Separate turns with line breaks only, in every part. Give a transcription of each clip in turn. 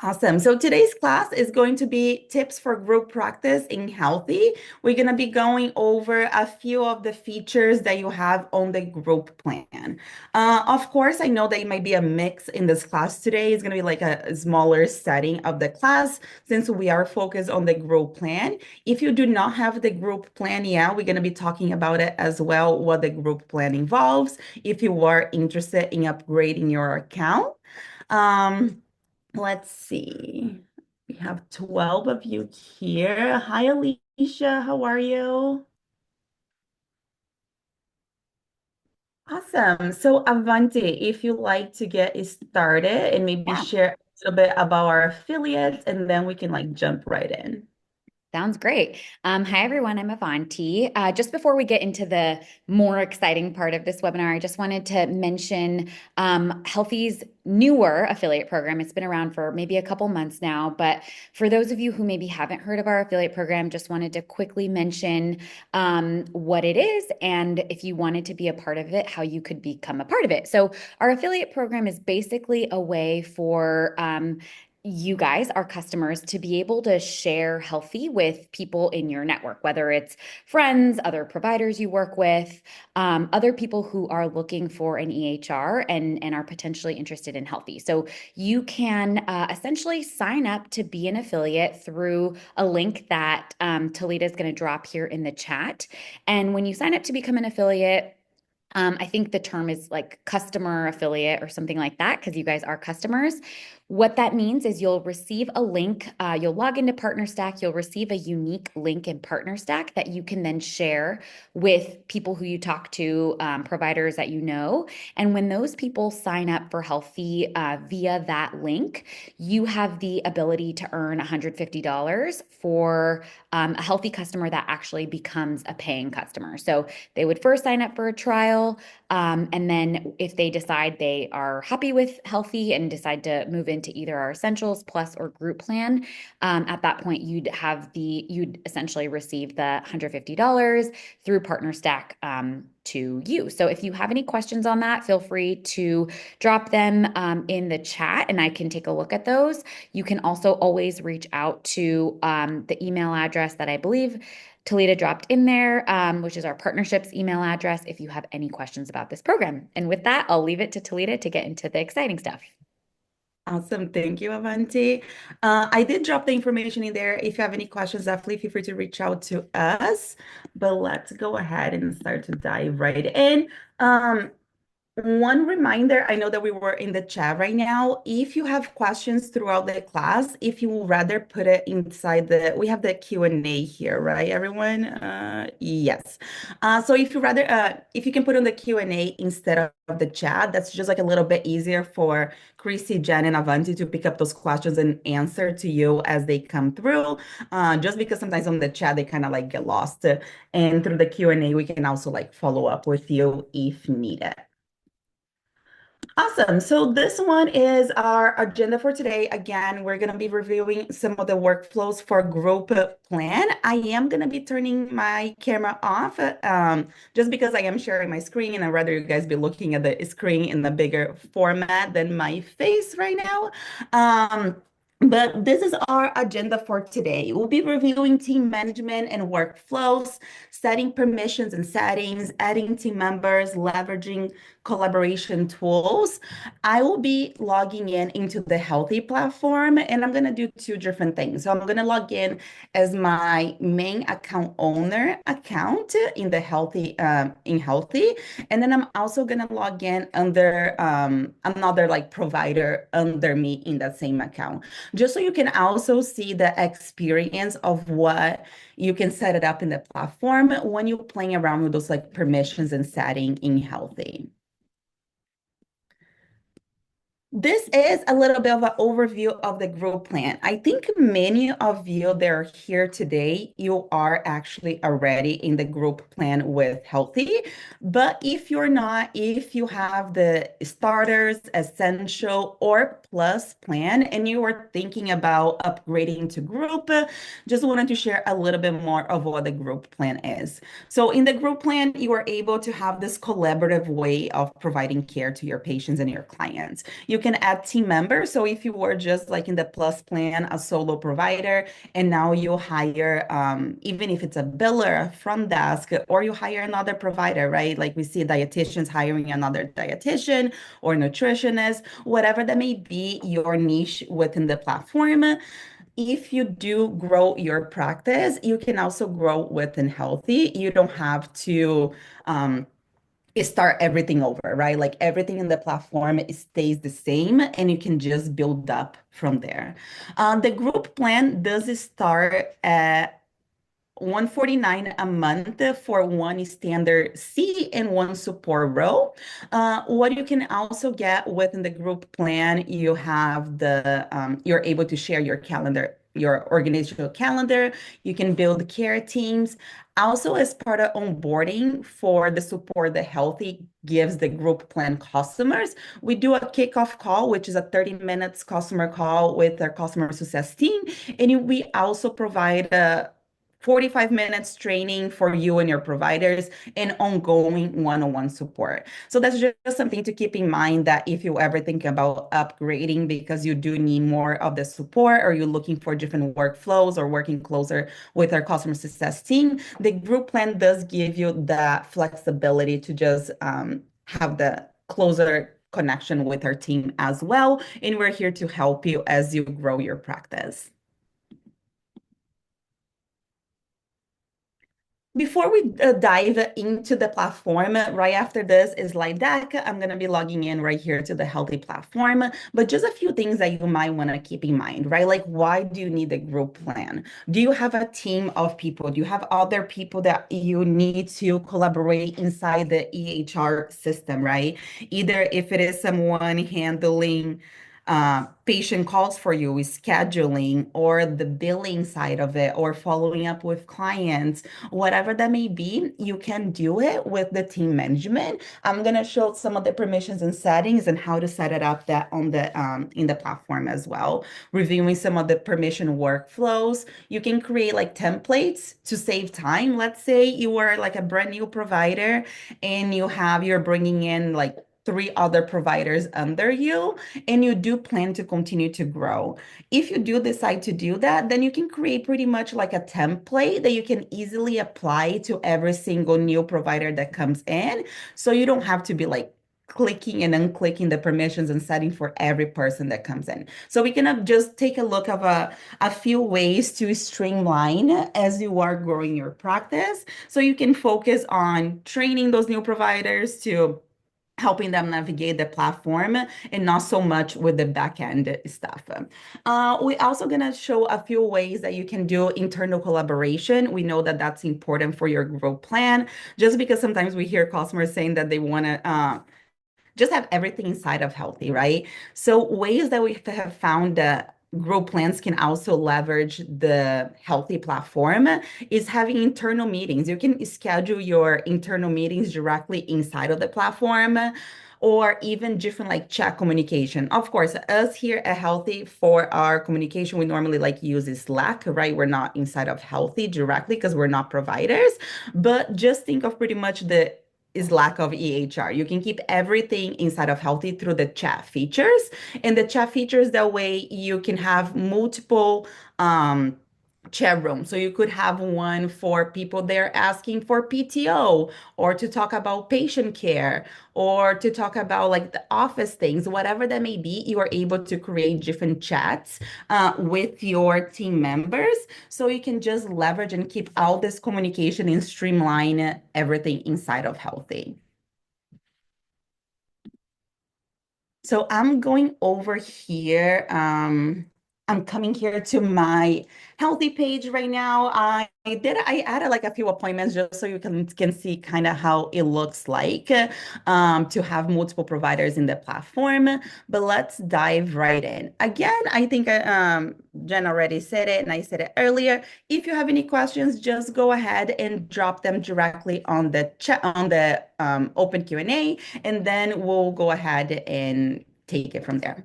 Awesome. So today's class is going to be tips for group practice in Healthy. We're going to be going over a few of the features that you have on the group plan. Of course, I know that it might be a mix in this class today. It's going to be like a smaller setting of the class since we are focused on the group plan. If you do not have the group plan, yeah, we're going to be talking about it as well, what the group plan involves, if you are interested in upgrading your account. Um, Let's see. We have 12 of you here. Hi, Alicia. How are you? Awesome. So, Avanti, if you like to get started and maybe
Yeah,
share a little bit about our affiliates, and then we can like jump right in.
sounds great. Hi, everyone. I'm Avanti. Just before we get into the more exciting part of this webinar, I just wanted to mention Healthy's newer affiliate program. It's been around for maybe a couple months now, but for those of you who maybe haven't heard of our affiliate program, just wanted to quickly mention what it is and if you wanted to be a part of it, how you could become a part of it. So, our affiliate program is basically a way for you guys, our customers, to be able to share Healthy with people in your network, whether it's friends, other providers you work with, other people who are looking for an EHR and are potentially interested in Healthy. So you can essentially sign up to be an affiliate through a link that Talita is going to drop here in the chat. And when you sign up to become an affiliate, I think the term is like customer affiliate or something like that because you guys are customers. What that means is you'll receive a link, you'll log into PartnerStack, you'll receive a unique link in PartnerStack that you can then share with people who you talk to, providers that you know. And when those people sign up for Healthy via that link, you have the ability to earn $150 for a Healthy customer that actually becomes a paying customer. So they would first sign up for a trial. And then if they decide they are happy with Healthy and decide to move into either our Essentials Plus or Group Plan, at that point you'd essentially receive the $150 through PartnerStack to you. So if you have any questions on that, feel free to drop them in the chat and I can take a look at those. You can also always reach out to the email address that I believe Talita dropped in there, which is our partnerships email address if you have any questions about this program. And with that, I'll leave it to Talita to get into the exciting stuff.
Awesome. Thank you, Avanti. I did drop the information in there. If you have any questions, definitely feel free to reach out to us. But let's go ahead and start to dive right in. One reminder, I know that we were in the chat right now. If you have questions throughout the class, if you would rather put it inside we have the Q&A here, right, everyone? Yes. So if you can put on the Q&A instead of the chat, that's just like a little bit easier for Chrissy, Jen, and Avanti to pick up those questions and answer to you as they come through. Just because sometimes on the chat, they kind of like get lost. And through the Q&A, we can also like follow up with you if needed. Awesome. So this one is our agenda for today. Again, we're going to be reviewing some of the workflows for group plan. I am going to be turning my camera off just because I am sharing my screen and I'd rather you guys be looking at the screen in the bigger format than my face right now. But this is our agenda for today. We'll be reviewing team management and workflows, setting permissions and settings, adding team members, leveraging collaboration tools. I will be logging in into the Healthy platform and I'm going to do two different things. So I'm going to log in as my main account owner account in Healthy. And then I'm also going to log in under another like provider under me in that same account, just so you can also see the experience of what you can set it up in the platform when you're playing around with those like permissions and setting in Healthy. This is a little bit of an overview of the group plan. I think many of you that are here today, you are actually already in the group plan with Healthy. But if you're not, if you have the starters, essential, or plus plan, and you are thinking about upgrading to group, just wanted to share a little bit more of what the group plan is. So in the group plan, you are able to have this collaborative way of providing care to your patients and your clients. You can add team members. So if you were just like in the plus plan, a solo provider, and now you hire, even if it's a biller, a front desk, or you hire another provider, right? Like we see dietitians hiring another dietitian or nutritionist, whatever that may be your niche within the platform. If you do grow your practice, you can also grow within Healthy. You don't have to start everything over, right? Like everything in the platform stays the same and you can just build up from there. The group plan does start at 149 a month for one standard C and one support role. What you can also get within the group plan, you have you're able to share your calendar, your organizational calendar. You can build care teams. Also, as part of onboarding for the support the Healthy gives the group plan customers, we do a kickoff call, which is a 30 minutes customer call with our customer success team. And we also provide a 45 minutes training for you and your providers and ongoing one-on-one support. So that's just something to keep in mind that if you ever think about upgrading because you do need more of the support or you're looking for different workflows or working closer with our customer success team, the group plan does give you the flexibility to just have the closer connection with our team as well. And we're here to help you as you grow your practice. Before we dive into the platform, right after this is slide deck, I'm going to be logging in right here to the Healthy platform. But just a few things that you might want to keep in mind, right? Like, why do you need a group plan? Do you have a team of people? Do you have other people that you need to collaborate inside the EHR system, right? Either if it is someone handling patient calls for you, scheduling, or the billing side of it, or following up with clients, whatever that may be, you can do it with the team management. I'm gonna show some of the permissions and settings and how to set it up that on the in the platform as well. Reviewing some of the permission workflows. You can create like templates to save time. Let's say you are like a brand new provider and you're bringing in like three other providers under you, and you do plan to continue to grow. If you do decide to do that, then you can create pretty much like a template that you can easily apply to every single new provider that comes in. So you don't have to be like clicking and unclicking the permissions and setting for every person that comes in. So we can just take a look of a few ways to streamline as you are growing your practice. So you can focus on training those new providers to helping them navigate the platform and not so much with the back end stuff. We're also going to show a few ways that you can do internal collaboration. We know that that's important for your growth plan, just because sometimes we hear customers saying that they want to just have everything inside of Healthy, right? So ways that we have found that grow plans can also leverage the Healthy platform is having internal meetings. You can schedule your internal meetings directly inside of the platform or even different like chat communication. Of course, us here at Healthy for our communication, we normally like use Slack, right? We're not inside of Healthy directly because we're not providers, but just think of pretty much the is lack of EHR. You can keep everything inside of Healthy through the chat features. And the chat features, that way you can have multiple chat rooms. So you could have one for people they're asking for PTO or to talk about patient care or to talk about like the office things, whatever that may be, you are able to create different chats with your team members. So you can just leverage and keep all this communication and streamline everything inside of Healthy. So I'm going over here. I'm coming here to my Healthy page right now. I added like a few appointments just so you can see kind of how it looks like to have multiple providers in the platform. But let's dive right in. Again, I think Jen already said it, and I said it earlier. If you have any questions, just go ahead and drop them directly on the chat on the open Q&A, and then we'll go ahead and take it from there.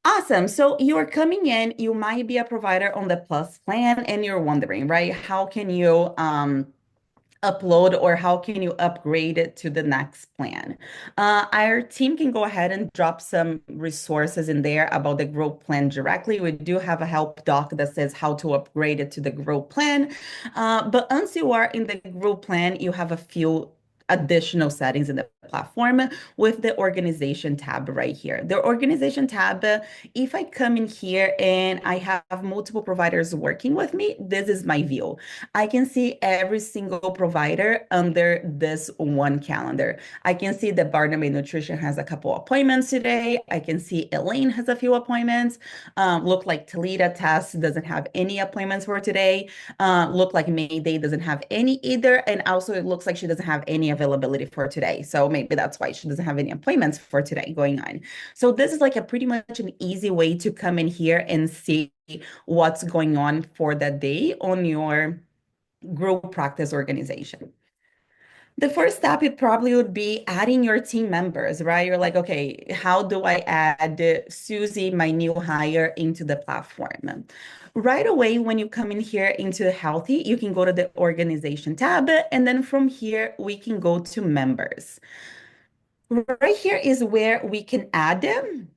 Awesome. So you're coming in, you might be a provider on the Plus plan, and you're wondering, right? How can you upload or how can you upgrade it to the next plan. Our team can go ahead and drop some resources in there about the growth plan directly. We do have a help doc that says how to upgrade it to the growth plan. But once you are in the growth plan, you have a few additional settings in the platform with the organization tab right here. The organization tab, if I come in here and I have multiple providers working with me, this is my view. I can see every single provider under this one calendar. I can see that Barnabé Nutrition has a couple appointments today. I can see Elaine has a few appointments. Look like Talita Tess doesn't have any appointments for today. Look like Mayday doesn't have any either. And also it looks like she doesn't have any availability for today. So maybe that's why she doesn't have any appointments for today going on. So this is like a pretty much an easy way to come in here and see what's going on for that day on your group practice organization. The first step, it probably would be adding your team members, right? You're like, okay, how do I add Susie, my new hire, into the platform? Right away, when you come in here into Healthie, you can go to the organization tab, and then from here, we can go to members. Right here is where we can add them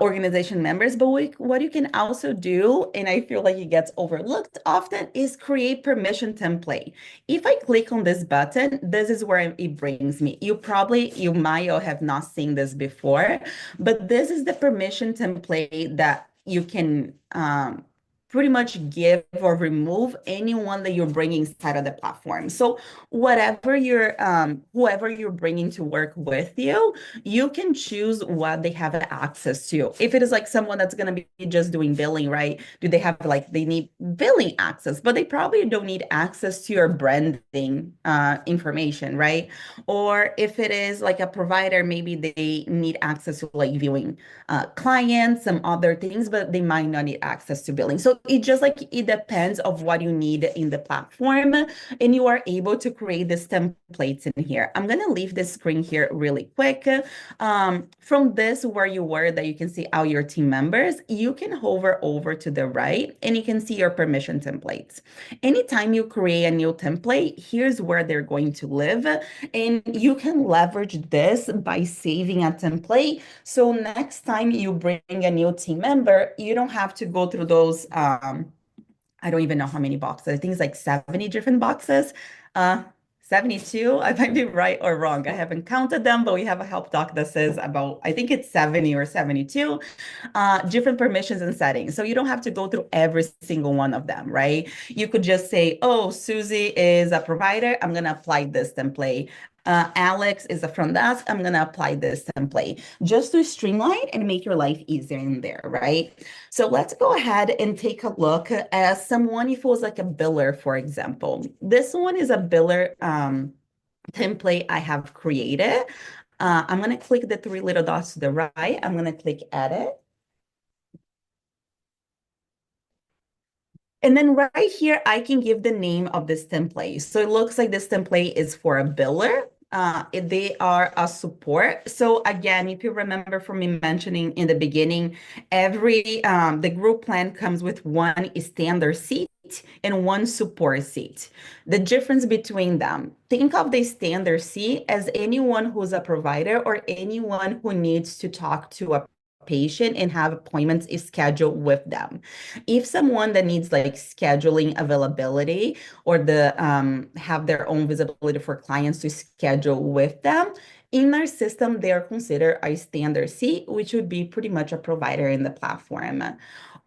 organization members. But what you can also do, and I feel like it gets overlooked often, is create permission template. If I click on this button, this is where it brings me. You might or have not seen this before, but this is the permission template that you can pretty much give or remove anyone that you're bringing inside of the platform. So whoever you're bringing to work with you, you can choose what they have access to. If it is like someone that's going to be just doing billing, right? Do they have like they need billing access, but they probably don't need access to your branding information, right? Or if it is like a provider, maybe they need access to like viewing clients, some other things, but they might not need access to billing. So it just like it depends of what you need in the platform, and you are able to create these templates in here. I'm gonna leave this screen here really quick. From this where you were that you can see all your team members, you can hover over to the right and you can see your permission templates. Anytime you create a new template, here's where they're going to live, and you can leverage this by saving a template. So next time you bring a new team member, you don't have to go through those I don't even know how many boxes. I think it's like 70 different boxes. 72. I might be right or wrong. I haven't counted them, but we have a help doc that says about, I think it's 70 or 72 different permissions and settings. So you don't have to go through every single one of them, right? You could just say, oh, Susie is a provider. I'm going to apply this template. Alex is a front desk. I'm going to apply this template just to streamline and make your life easier in there, right? So let's go ahead and take a look at someone if it was like a biller, for example. This one is a biller template I have created. I'm going to click the three little dots to the right. I'm going to click edit. And then right here, I can give the name of this template. So it looks like this template is for a biller. They are a support. So again, if you remember from me mentioning in the beginning, the group plan comes with one standard seat and one support seat. The difference between them, think of the standard seat as anyone who's a provider or anyone who needs to talk to a patient and have appointments is scheduled with them. If someone that needs like scheduling availability or have their own visibility for clients to schedule with them, in our system, they are considered a standard seat, which would be pretty much a provider in the platform.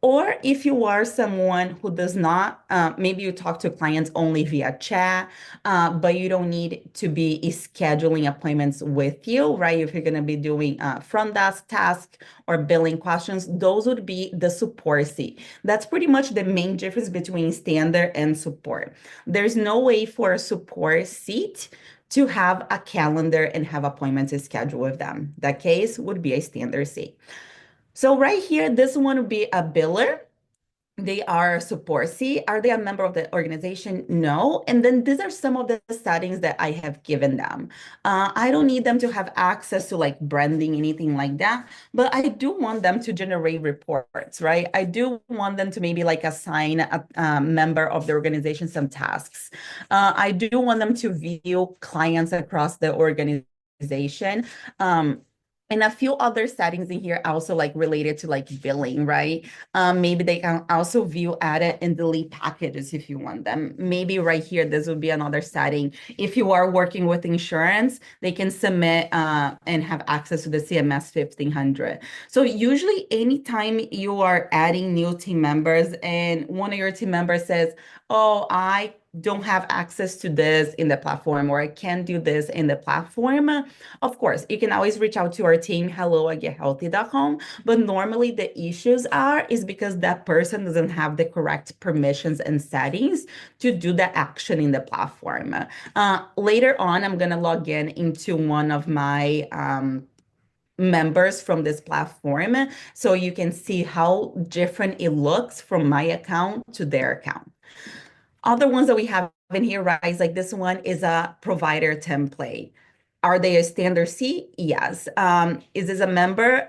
Or if you are someone who does not, maybe you talk to clients only via chat, but you don't need to be scheduling appointments with you, right? If you're going to be doing front desk tasks or billing questions, those would be the support seat. That's pretty much the main difference between standard and support. There's no way for a support seat to have a calendar and have appointments scheduled with them. That case would be a standard seat. So right here, this one would be a biller. They are support. See, are they a member of the organization? No. And then these are some of the settings that I have given them. I don't need them to have access to like branding, anything like that, but I do want them to generate reports, right? I do want them to maybe like assign a member of the organization some tasks. I do want them to view clients across the organization. Um, and a few other settings in here also like related to like billing, right? Maybe they can also view, edit, and delete packages if you want them. Maybe right here, this would be another setting. If you are working with insurance, they can submit and have access to the CMS 1500. So usually anytime you are adding new team members and one of your team members says, oh, I don't have access to this in the platform, or I can't do this in the platform, of course, you can always reach out to our team, hello@gethealthy.com. But normally the issues is because that person doesn't have the correct permissions and settings to do the action in the platform. Later on, I'm gonna log in into one of my members from this platform so you can see how different it looks from my account to their account. Other ones that we have in here, right? Like this one is a provider template. Are they a standard C? Yes. Is this a member?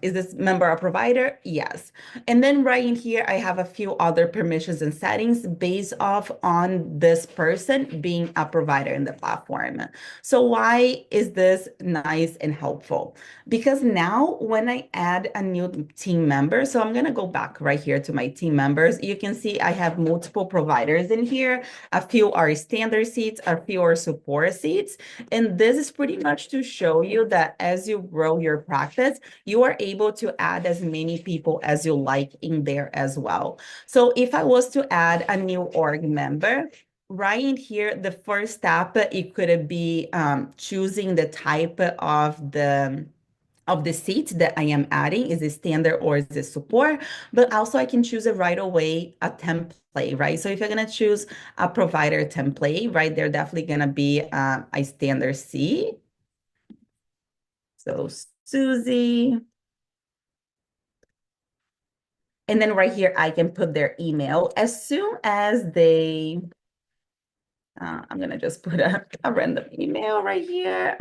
Is this member a provider? Yes. And then right in here, I have a few other permissions and settings based off on this person being a provider in the platform. So why is this nice and helpful? Because now when I add a new team member, so I'm gonna go back right here to my team members. You can see I have multiple providers in here. A few are standard seats, a few are support seats. And this is pretty much to show you that as you grow your practice, you are able to add as many people as you like in there as well. So if I was to add a new org member, right in here, the first step, it could be choosing the type of the seat that I am adding. Is it standard or is it support? But also I can choose it right away, a template, right? So if you're gonna choose a provider template, right, they're definitely gonna be a standard seat. So Susie. And then right here, I can put their email as soon as they I'm gonna just put a random email right here.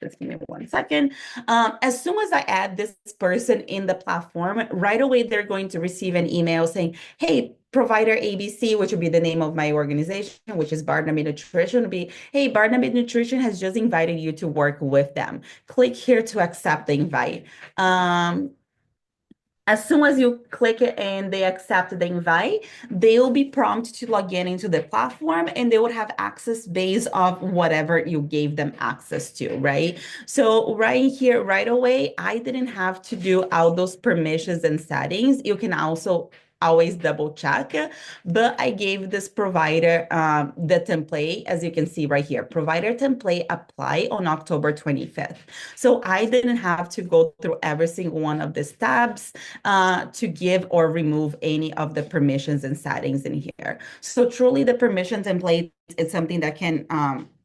Just give me 1 second. As soon as I add this person in the platform, right away they're going to receive an email saying, "Hey, provider ABC," which will be the name of my organization, which is Barnaby Nutrition, will be, "Hey, Barnaby Nutrition has just invited you to work with them. Click here to accept the invite." As soon as you click it and they accept the invite, they will be prompted to log in into the platform and they would have access based off whatever you gave them access to, right? So right here, right away, I didn't have to do all those permissions and settings. You can also always double check, but I gave this provider the template, as you can see right here, provider template apply on October 25th. So I didn't have to go through every single one of these tabs to give or remove any of the permissions and settings in here. So truly the permission template is something that can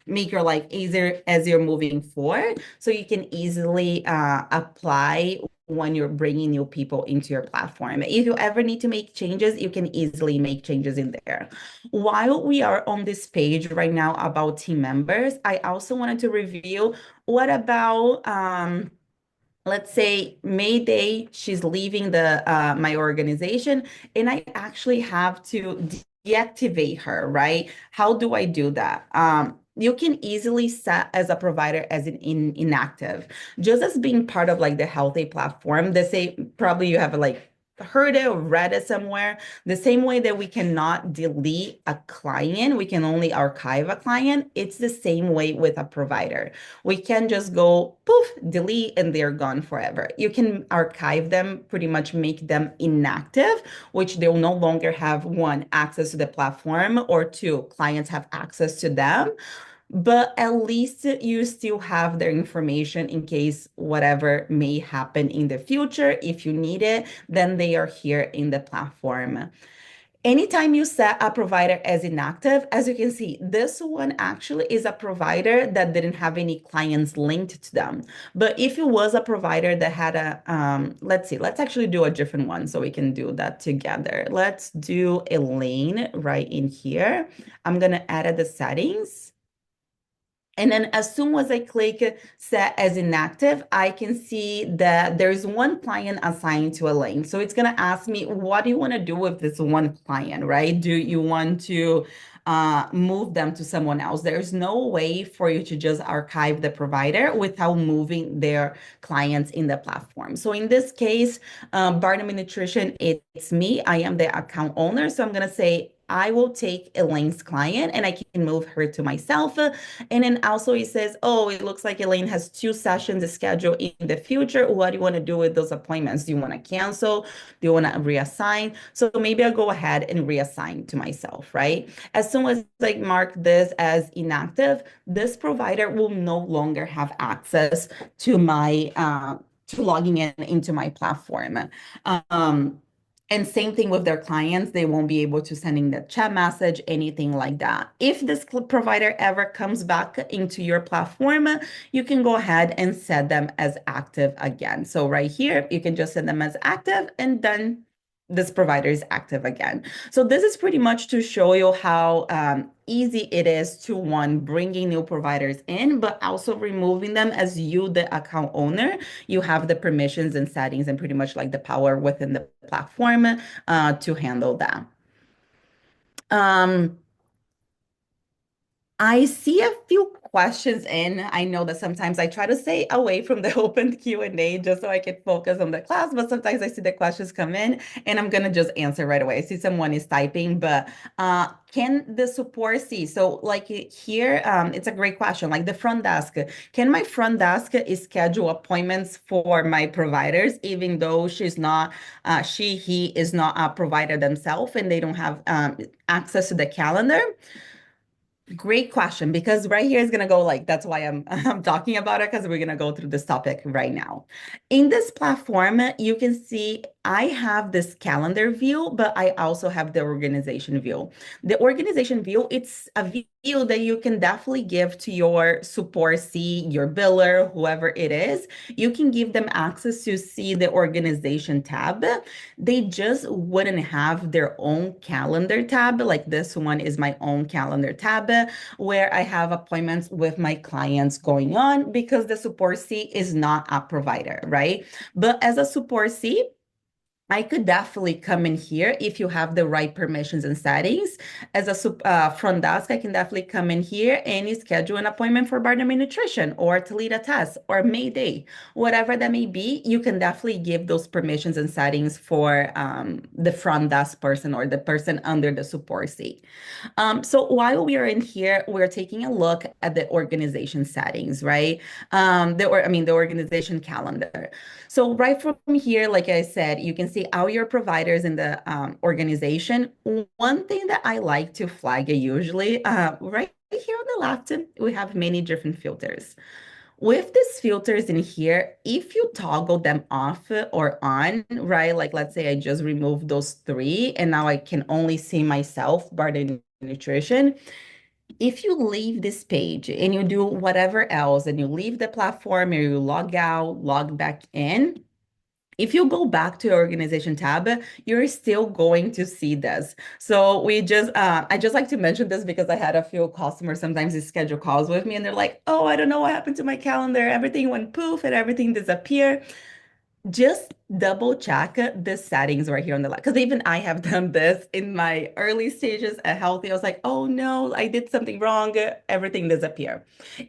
make your life easier as you're moving forward. So you can easily apply when you're bringing new people into your platform. If you ever need to make changes, you can easily make changes in there. While we are on this page right now about team members, I also wanted to review what about let's say Mayday, she's leaving the my organization, and I actually have to deactivate her, right? How do I do that? You can easily set as a provider as inactive, just as being part of like the Healthie platform. They say probably you have like heard it or read it somewhere. The same way that we cannot delete a client, we can only archive a client. It's the same way with a provider. We can just go poof, delete, and they're gone forever. You can archive them, pretty much make them inactive, which they'll no longer have one, access to the platform, or two, clients have access to them. But at least you still have their information in case whatever may happen in the future. If you need it, then they are here in the platform. Anytime you set a provider as inactive, as you can see, this one actually is a provider that didn't have any clients linked to them. But if it was a provider that had let's see, let's actually do a different one so we can do that together. Let's do a lane right in here. I'm gonna edit the settings. And then as soon as I click set as inactive, I can see that there's one client assigned to a lane. So it's going to ask me, what do you want to do with this one client, right? Do you want to move them to someone else? There's no way for you to just archive the provider without moving their clients in the platform. So in this case, Barnum Nutrition, it's me. I am the account owner. So I'm going to say, I will take Elaine's client and I can move her to myself. And then also he says, oh, it looks like Elaine has 2 sessions scheduled in the future. What do you want to do with those appointments? Do you want to cancel? Do you want to reassign? So maybe I'll go ahead and reassign to myself, right? As soon as I mark this as inactive, this provider will no longer have access to my to logging in into my platform. Um, and same thing with their clients, they won't be able to send in the chat message, anything like that. If this provider ever comes back into your platform, you can go ahead and set them as active again. So right here, you can just set them as active and then this provider is active again. So this is pretty much to show you how easy it is to one, bringing new providers in, but also removing them as you, the account owner. You have the permissions and settings and pretty much like the power within the platform to handle that. I see a few questions in. I know that sometimes I try to stay away from the open Q&A just so I can focus on the class, but sometimes I see the questions come in and I'm gonna just answer right away. I see someone is typing, but can the support see? So like here, it's a great question, like the front desk. Can my front desk schedule appointments for my providers, even though he is not a provider themselves and they don't have access to the calendar? Great question, because right here is going to go like, that's why I'm talking about it, because we're going to go through this topic right now. In this platform, you can see I have this calendar view, but I also have the organization view. The organization view, it's a view that you can definitely give to your support C, your biller, whoever it is. You can give them access to see the organization tab. They just wouldn't have their own calendar tab. Like this one is my own calendar tab where I have appointments with my clients going on because the support C is not a provider, right? But as a support C, I could definitely come in here if you have the right permissions and settings. As a front desk, I can definitely come in here and schedule an appointment for Barnum Nutrition or Toledo Test or Mayday, whatever that may be. You can definitely give those permissions and settings for the front desk person or the person under the support seat. So while we are in here, we're taking a look at the organization settings, right? The organization calendar. So right from here, like I said, you can see all your providers in the organization. One thing that I like to flag usually, right here on the left, we have many different filters. With these filters in here, if you toggle them off or on, right? Like let's say I just removed those three and now I can only see myself, Barden Nutrition. If you leave this page and you do whatever else and you leave the platform or you log out, log back in, if you go back to your organization tab, you're still going to see this. So I just like to mention this because I had a few customers sometimes they schedule calls with me and they're like, oh, I don't know what happened to my calendar. Everything went poof and everything disappeared. Just double check the settings right here on the left. Because even I have done this in my early stages at Healthie. I was like, oh no, I did something wrong. Everything disappeared.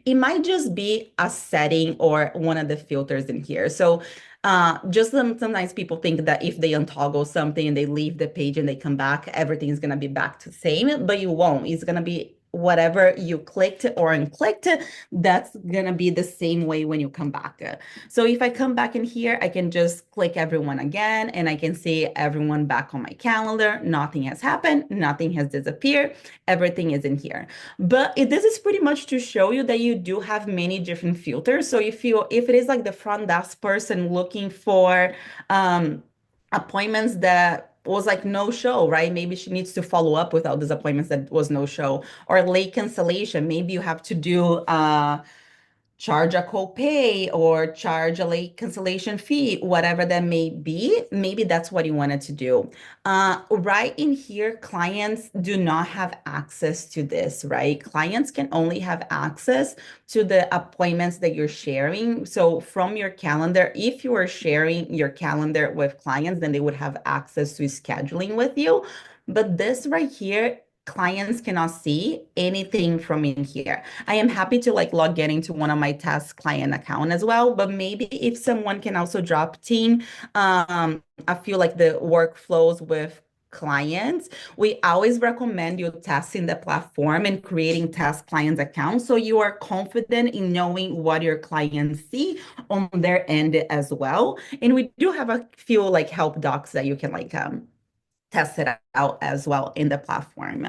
It might just be a setting or one of the filters in here. So sometimes people think that if they untoggle something and they leave the page and they come back, everything is going to be back to the same, but you won't. It's going to be whatever you clicked or unclicked, that's gonna be the same way when you come back. So if I come back in here, I can just click everyone again and I can see everyone back on my calendar. Nothing has happened, nothing has disappeared, everything is in here. But this is pretty much to show you that you do have many different filters. So if it is like the front desk person looking for appointments that was like no show, right? Maybe she needs to follow up with all these appointments that was no show, or late cancellation. Maybe you have to do charge a copay or charge a late cancellation fee, whatever that may be. Maybe that's what you wanted to do. Right in here, clients do not have access to this, right? Clients can only have access to the appointments that you're sharing. So from your calendar, if you are sharing your calendar with clients, then they would have access to scheduling with you. But this right here, clients cannot see anything from in here. I am happy to like log in into one of my task client account as well, but maybe if someone can also drop team, I feel like the workflows with clients, we always recommend you testing the platform and creating task clients accounts so you are confident in knowing what your clients see on their end as well. And we do have a few like help docs that you can like test it out as well in the platform.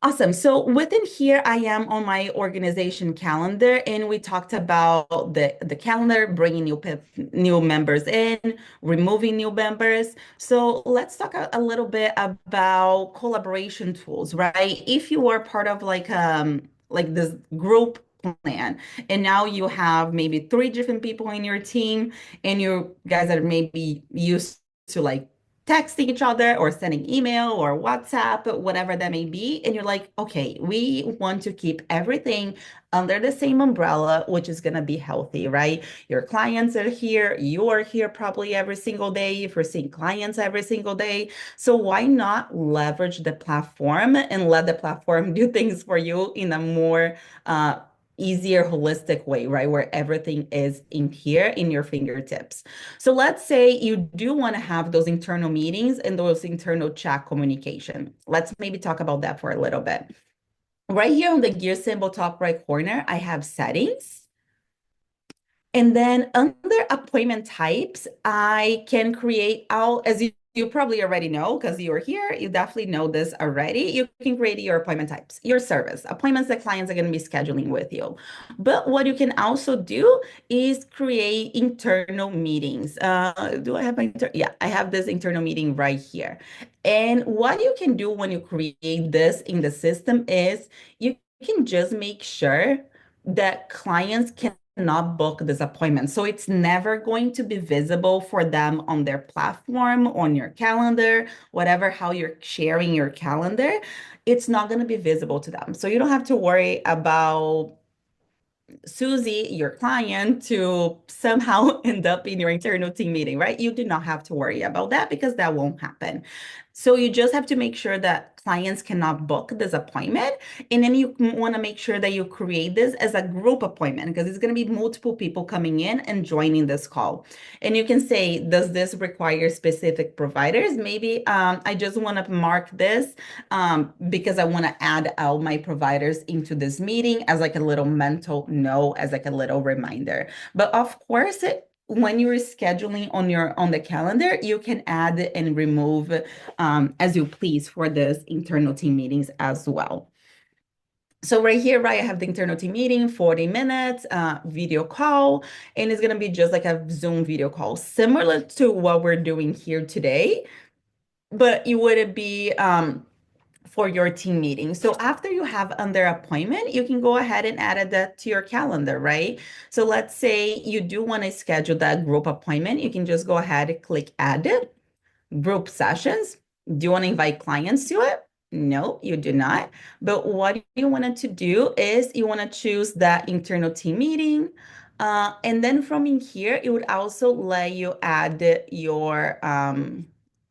Awesome. So within here, I am on my organization calendar, and we talked about the calendar, bringing new members in, removing new members. So let's talk a little bit about collaboration tools, right? If you are part of like this group plan, and now you have maybe three different people in your team, and you guys are maybe used to like texting each other or sending email or WhatsApp, whatever that may be. And you're like, okay, we want to keep everything under the same umbrella, which is going to be healthy, right? Your clients are here. You are here probably every single day if you're seeing clients every single day. So why not leverage the platform and let the platform do things for you in a more easier, holistic way, right? Where everything is in here in your fingertips. So let's say you do want to have those internal meetings and those internal chat communication. Let's maybe talk about that for a little bit. Right here on the gear symbol top right corner, I have settings. And then under appointment types, I can create all, as you probably already know, because you're here, you definitely know this already. You can create your appointment types, your service, appointments that clients are going to be scheduling with you. But what you can also do is create internal meetings. Do I have my, yeah, I have this internal meeting right here. And what you can do when you create this in the system is you can just make sure that clients cannot book this appointment. So it's never going to be visible for them on their platform, on your calendar, whatever, how you're sharing your calendar. It's not going to be visible to them. So you don't have to worry about Susie, your client, to somehow end up in your internal team meeting, right? You do not have to worry about that because that won't happen. So you just have to make sure that clients cannot book this appointment. And then you want to make sure that you create this as a group appointment because it's going to be multiple people coming in and joining this call. And you can say, does this require specific providers? Maybe I just want to mark this because I want to add all my providers into this meeting as like a little mental note, as like a little reminder. But of course, when you're scheduling on the calendar, you can add and remove as you please for this internal team meetings as well. So right here, right, I have the internal team meeting, 40 minutes, video call, and it's gonna be just like a Zoom video call, similar to what we're doing here today, but it would be for your team meeting. So after you have under appointment, you can go ahead and add that to your calendar, right? So let's say you do want to schedule that group appointment. You can just go ahead and click add it, group sessions. Do you want to invite clients to it? No, you do not. But what you wanted to do is you want to choose that internal team meeting. And then from in here, it would also let you add your,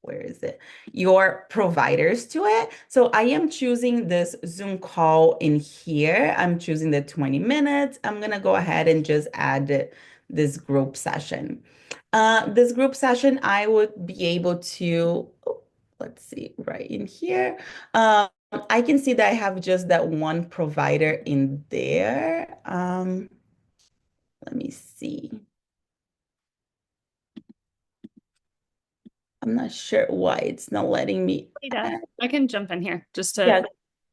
where is it? Your providers to it. So I am choosing this Zoom call in here. I'm choosing the 20 minutes. I'm going to go ahead and just add this group session. This group session, I would be able to, oh, let's see, right in here. I can see that I have just that one provider in there. Let me see. I'm not sure why it's not letting me.
Ada, I can jump in here just to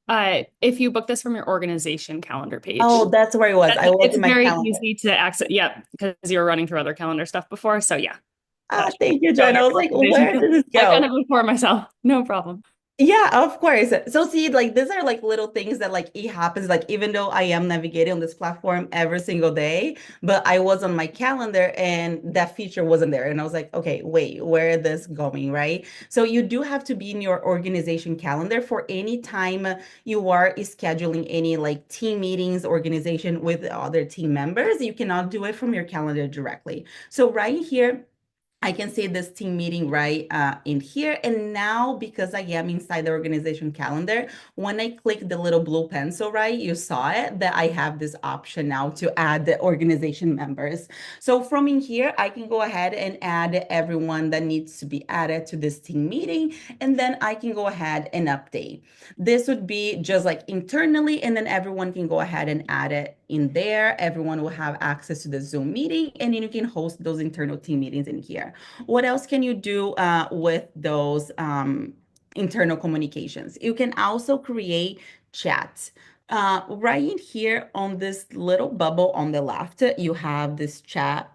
Yeah.
if you book this from your organization calendar page,
Oh, that's where it was. I was
it's
in my
very
calendar.
easy to access. Yeah, because you were running through other calendar stuff before. So yeah.
Ah, thank you,
Showing
Jen. I
our
was like,
organization.
where did this
I've done
go?
it before myself. No problem.
Yeah, of course. So see, like these are like little things that like it happens. Like even though I am navigating on this platform every single day, but I was on my calendar and that feature wasn't there. And I was like, okay, wait, where is this going, right? So you do have to be in your organization calendar for any time you are scheduling any like team meetings, organization with other team members. You cannot do it from your calendar directly. So right here, I can see this team meeting right in here. And now, because I am inside the organization calendar, when I click the little blue pencil, right, you saw it, that I have this option now to add the organization members. So from in here, I can go ahead and add everyone that needs to be added to this team meeting. And then I can go ahead and update. This would be just like internally, and then everyone can go ahead and add it in there. Everyone will have access to the Zoom meeting, and then you can host those internal team meetings in here. What else can you do with those internal communications? You can also create chats. Right in here on this little bubble on the left, you have this chat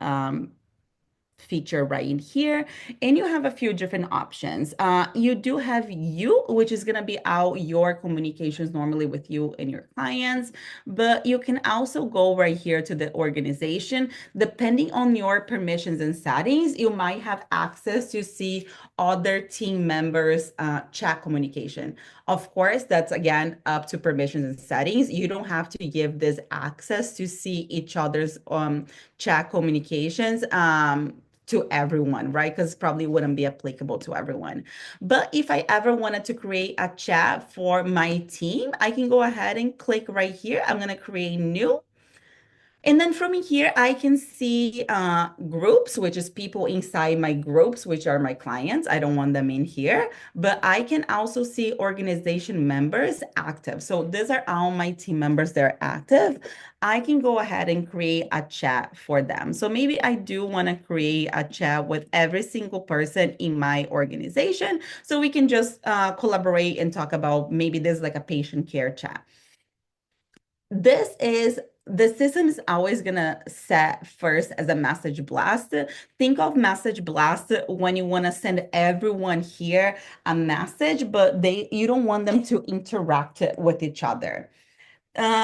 feature right in here, and you have a few different options. You do have you, which is going to be out your communications normally with you and your clients, but you can also go right here to the organization. Depending on your permissions and settings, you might have access to see other team members chat communication. Of course, that's again up to permissions and settings. You don't have to give this access to see each other's chat communications to everyone, right? Because probably wouldn't be applicable to everyone. But if I ever wanted to create a chat for my team, I can go ahead and click right here. I'm going to create new. And then from here, I can see groups, which is people inside my groups, which are my clients. I don't want them in here, but I can also see organization members active. So these are all my team members that are active. I can go ahead and create a chat for them. So maybe I do want to create a chat with every single person in my organization so we can just collaborate and talk about maybe there's like a patient care chat. This is the system is always gonna set first as a message blast. Think of message blast when you want to send everyone here a message, but you don't want them to interact with each other.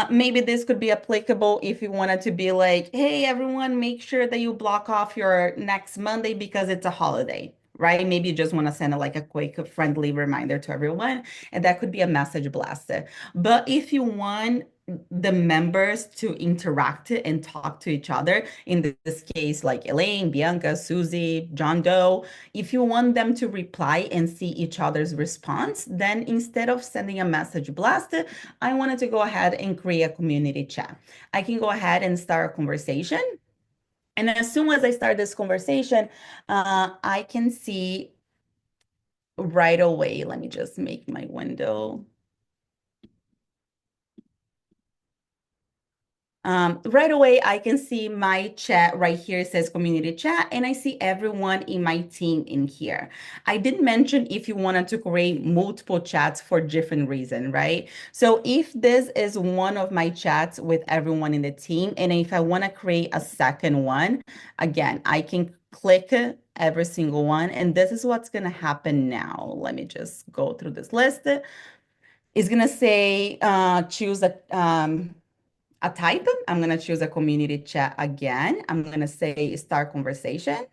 Maybe this could be applicable if you wanted to be like, hey, everyone, make sure that you block off your next Monday because it's a holiday, right? Maybe you just want to send like a quick friendly reminder to everyone, and that could be a message blast. But if you want the members to interact and talk to each other, in this case, like Elaine, Bianca, Susie, John Doe, if you want them to reply and see each other's response, then instead of sending a message blast, I wanted to go ahead and create a community chat. I can go ahead and start a conversation. And as soon as I start this conversation, I can see right away. Let me just make my window. Right away, I can see my chat right here. It says community chat, and I see everyone in my team in here. I did mention if you wanted to create multiple chats for different reason, right? So if this is one of my chats with everyone in the team, and if I want to create a second one, again, I can click every single one, and this is what's going to happen now. Let me just go through this list. It's going to say choose a type. I'm going to choose a community chat again. I'm going to say start conversation.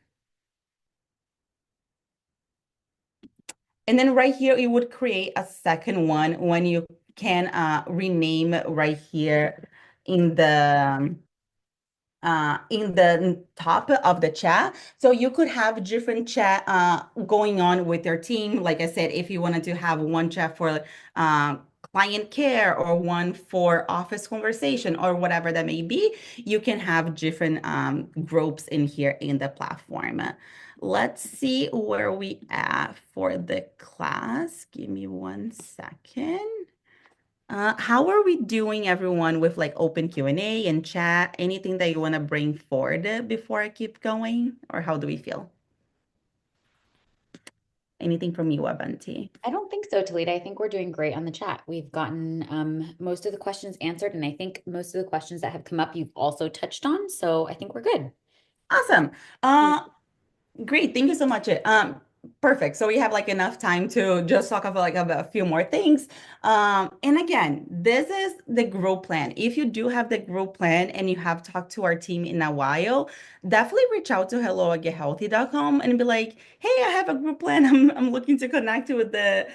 And then right here, it would create a second one when you can rename right here in the top of the chat. So you could have different chat going on with your team. Like I said, if you wanted to have one chat for client care or one for office conversation or whatever that may be, you can have different groups in here in the platform. Let's see where we at for the class. Give me 1 second. How are we doing, everyone, with like open Q&A and chat? Anything that you want to bring forward before I keep going? Or how do we feel? Anything from you, Avanti?
I don't think so, Talita. I think we're doing great on the chat. We've gotten most of the questions answered, and I think most of the questions that have come up you've also touched on. So I think we're good.
Awesome. Great, thank you so much. Perfect. So we have like enough time to just talk about like a few more things. And again, this is the group plan. If you do have the group plan and you have talked to our team in a while, definitely reach out to hello@gethealthy.com and be like, hey, I have a group plan. I'm looking to connect with the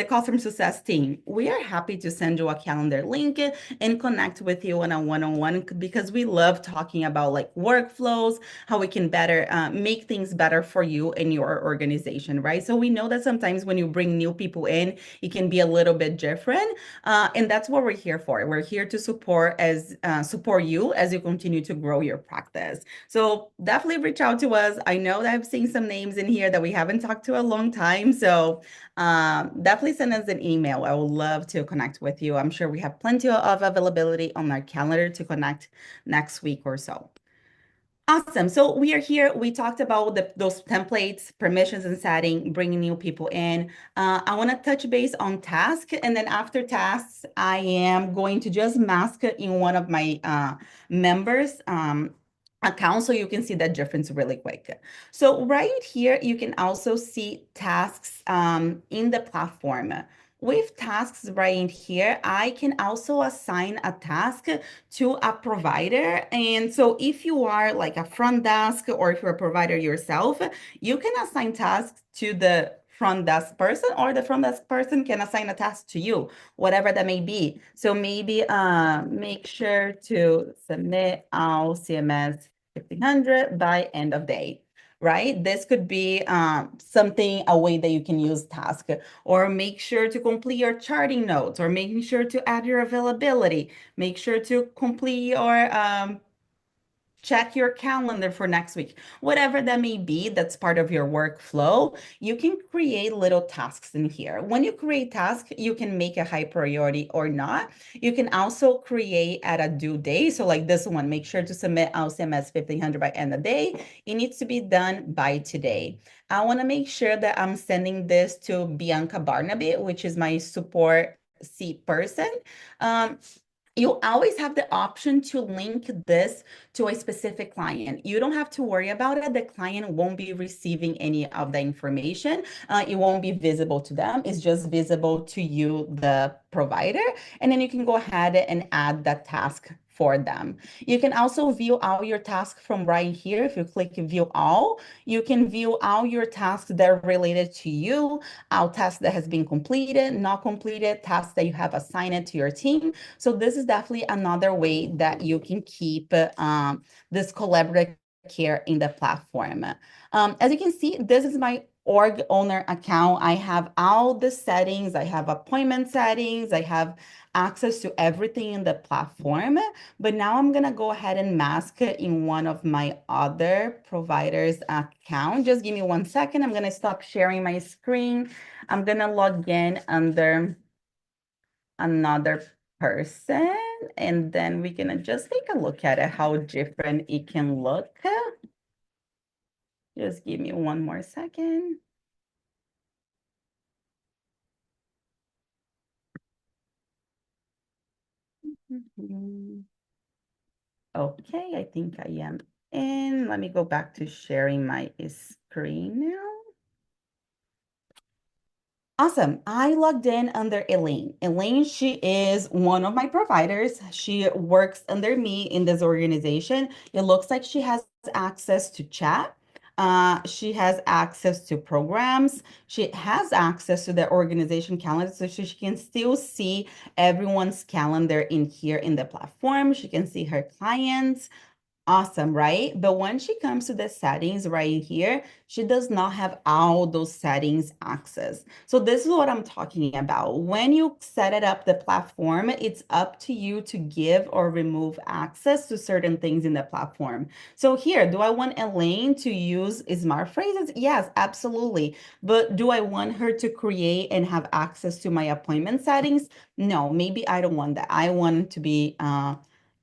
customer success team. We are happy to send you a calendar link and connect with you on a one-on-one because we love talking about like workflows, how we can better make things better for you and your organization, right? So we know that sometimes when you bring new people in, it can be a little bit different, and that's what we're here for. We're here to support you as you continue to grow your practice. So definitely reach out to us. I know that I've seen some names in here that we haven't talked to a long time, so definitely send us an email. I would love to connect with you. I'm sure we have plenty of availability on our calendar to connect next week or so. Awesome. So we are here. We talked about those templates, permissions and setting, bringing new people in. I want to touch base on task. And then after tasks, I am going to just mask it in one of my members' accounts so you can see that difference really quick. So right here, you can also see tasks in the platform. With tasks right in here, I can also assign a task to a provider. And so if you are like a front desk or if you're a provider yourself, you can assign tasks to the front desk person, or the front desk person can assign a task to you, whatever that may be. So maybe make sure to submit our CMS 1500 by end of day, right? This could be something, a way that you can use task, or make sure to complete your charting notes, or making sure to add your availability. Make sure to complete or check your calendar for next week. Whatever that may be, that's part of your workflow. You can create little tasks in here. When you create tasks, you can make a high priority or not. You can also create at a due date. So like this one, make sure to submit LCMS 1500 by end of day. It needs to be done by today. I want to make sure that I'm sending this to Bianca Barnaby, which is my support seat person. Um, you always have the option to link this to a specific client. You don't have to worry about it. The client won't be receiving any of the information. It won't be visible to them. It's just visible to you, the provider. And then you can go ahead and add that task for them. You can also view all your tasks from right here. If you click view all, you can view all your tasks that are related to you, all tasks that has been completed, not completed, tasks that you have assigned to your team. So this is definitely another way that you can keep this collaborative care in the platform. As you can see, this is my org owner account. I have all the settings. I have appointment settings. I have access to everything in the platform. But now I'm going to go ahead and mask it in one of my other providers' account. Just give me 1 second. I'm going to stop sharing my screen. I'm going to log in under another person, and then we can just take a look at it, how different it can look. Just give me 1 more second. Okay, I think I am in. Let me go back to sharing my screen now. Awesome. I logged in under Elaine. Elaine, she is one of my providers. She works under me in this organization. It looks like she has access to chat. She has access to programs. She has access to the organization calendar, so she can still see everyone's calendar in here in the platform. She can see her clients. Awesome, right? But when she comes to the settings right here, she does not have all those settings access. So this is what I'm talking about. When you set it up the platform, it's up to you to give or remove access to certain things in the platform. So here, do I want Elaine to use smart phrases? Yes, absolutely. But do I want her to create and have access to my appointment settings? No, maybe I don't want that. I want to be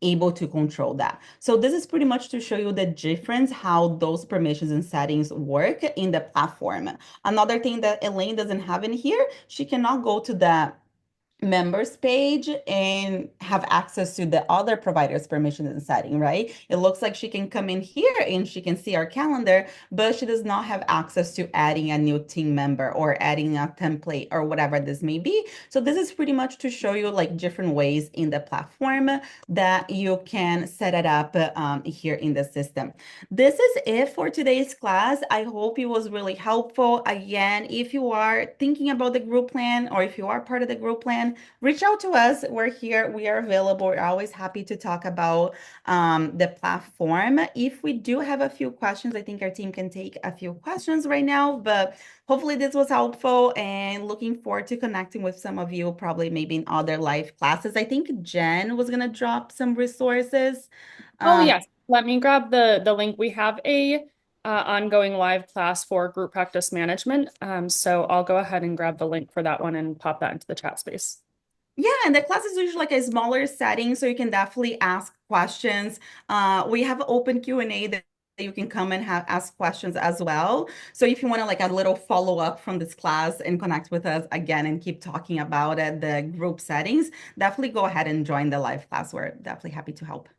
able to control that. So this is pretty much to show you the difference, how those permissions and settings work in the platform. Another thing that Elaine doesn't have in here, she cannot go to the members page and have access to the other providers' permissions and setting, right? It looks like she can come in here and she can see our calendar, but she does not have access to adding a new team member or adding a template or whatever this may be. So this is pretty much to show you like different ways in the platform that you can set it up here in the system. This is it for today's class. I hope it was really helpful. Again, if you are thinking about the group plan or if you are part of the group plan, reach out to us. We're here. We are available. We're always happy to talk about the platform. If we do have a few questions, I think our team can take a few questions right now, but hopefully this was helpful and looking forward to connecting with some of you, probably maybe in other live classes. I think Jen was going to drop some resources.
Oh, yes. Let me grab the link. We have a ongoing live class for group practice management. So I'll go ahead and grab the link for that one and pop that into the chat space.
Yeah, and the class is usually like a smaller setting, so you can definitely ask questions. We have open Q&A that you can come and ask questions as well. So if you want to like a little follow-up from this class and connect with us again and keep talking about it, the group settings, definitely go ahead and join the live class. We're definitely happy to help.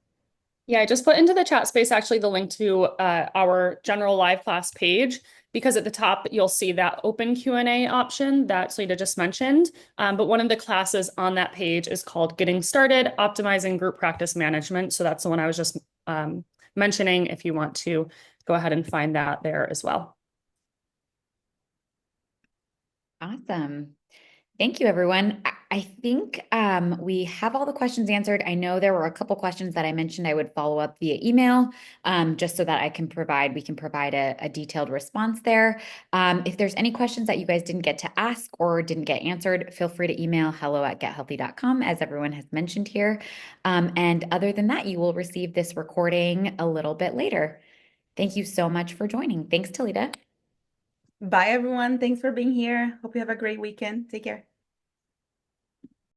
Yeah, I just put into the chat space actually the link to our general live class page, because at the top you'll see that open Q&A option that Salita just mentioned. But one of the classes on that page is called Getting Started, Optimizing Group Practice Management. So that's the one I was just mentioning if you want to go ahead and find that there as well.
Awesome. Thank you, everyone. I think we have all the questions answered. I know there were a couple questions that I mentioned I would follow up via email, just so that we can provide a detailed response there. If there's any questions that you guys didn't get to ask or didn't get answered, feel free to email hello@gethealthy.com, as everyone has mentioned here. And other than that, you will receive this recording a little bit later. Thank you so much for joining. Thanks, Talita.
Bye, everyone. Thanks for being here. Hope you have a great weekend. Take care.